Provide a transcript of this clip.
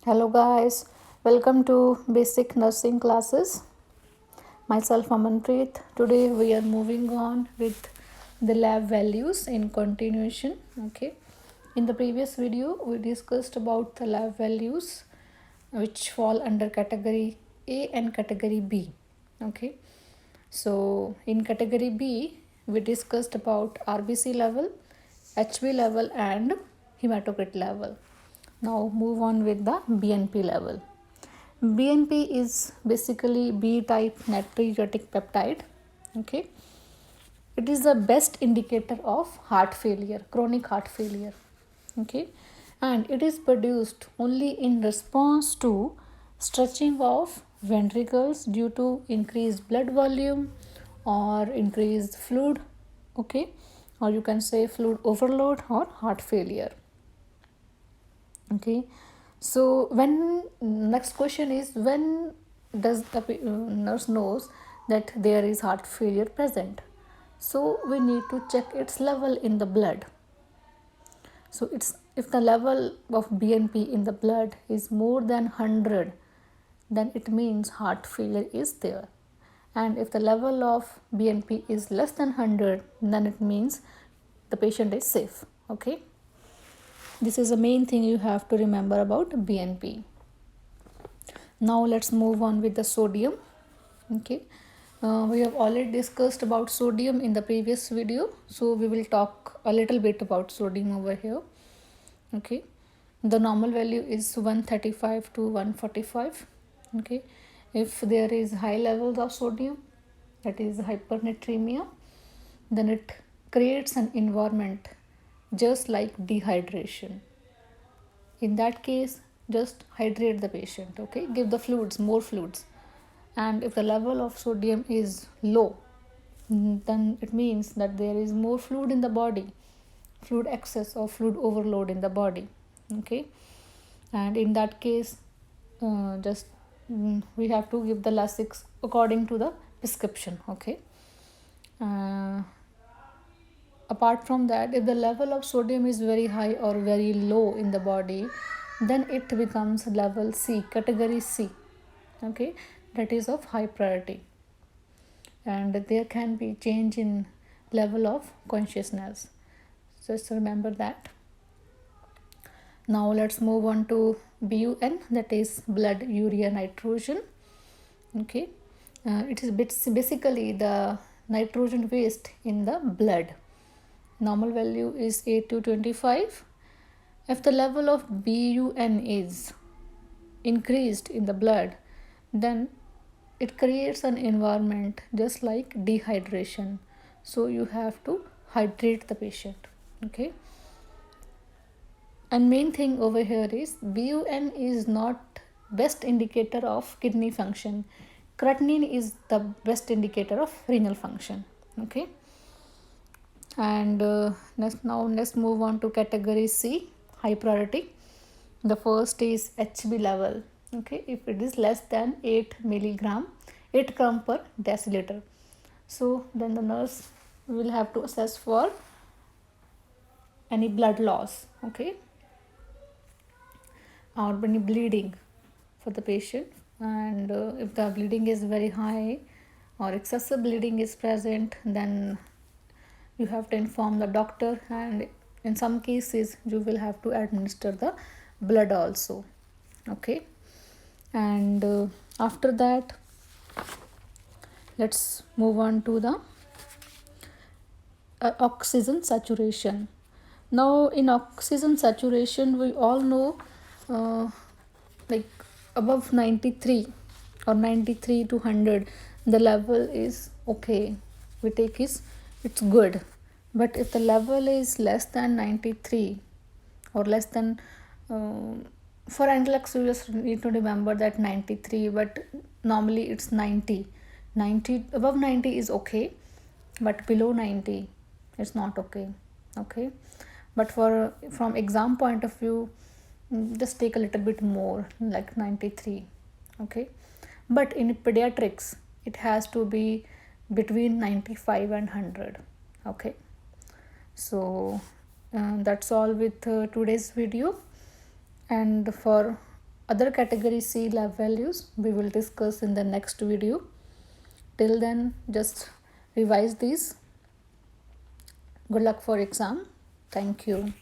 Hello guys, welcome to basic nursing classes. Myself Amanpreet. Today we are moving on with the lab values in continuation. Okay. In the previous video we discussed about the lab values which fall under category A and category B. Okay. So in category B we discussed about RBC level, HB level and hematocrit level. Now move on with the BNP level. BNP is basically B type natriuretic peptide. Okay, it is the best indicator of heart failure, chronic heart failure. Okay, and it is produced only in response to stretching of ventricles due to increased blood volume or increased fluid. Okay, or you can say fluid overload or heart failure. Okay, so when next question is, when does the nurse knows that there is heart failure present? So we need to check its level in the blood. So it's, if the level of BNP in the blood is more than 100, then it means heart failure is there. And if the level of BNP is less than 100, then it means the patient is safe. Okay, this is the main thing you have to remember about BNP. Now let's move on with the sodium. Okay, we have already discussed about sodium in the previous video, so we will talk a little bit about sodium over here. Okay, the normal value is 135 to 145. Okay, if there is high levels of sodium, that is hypernatremia, then it creates an environment just like dehydration. In that case, just hydrate the patient. Okay, give the fluids, more fluids. And if the level of sodium is low, then it means that there is more fluid in the body, fluid excess or fluid overload in the body. Okay, and in that case, just we have to give the Lasix according to the prescription. Okay, apart from that, if the level of sodium is very high or very low in the body, then it becomes level C, category C. Okay, that is of high priority, and there can be change in level of consciousness. Just remember that. Now let's move on to BUN, that is blood urea nitrogen. Okay, it is basically the nitrogen waste in the blood. Normal value is 8 to 25. If the level of BUN is increased in the blood, then it creates an environment just like dehydration. So you have to hydrate the patient. Okay, and main thing over here is BUN is not best indicator of kidney function. Creatinine is the best indicator of renal function. Okay, and let's move on to category C, high priority. The first is HB level. Okay, if it is less than 8 milligram, 8 gram per deciliter, so then the nurse will have to assess for any blood loss. Okay, or any bleeding for the patient. And if the bleeding is very high or excessive bleeding is present, then you have to inform the doctor, and in some cases you will have to administer the blood also. Okay, and after that, let's move on to the oxygen saturation. Now in oxygen saturation, we all know like above 93 or 93 to 100, the level is okay, we take is it's good. But if the level is less than 93 or less than for NLEX, you just need to remember that 93, but normally it's 90. Above 90 is okay, but below 90 it's not okay. Okay, but from exam point of view, just take a little bit more, like 93. Okay, but in pediatrics it has to be between 95 and 100. Okay, so that's all with today's video. And for Other category C lab values we will discuss in the next video. Till then, just revise these. Good luck for exam. Thank you.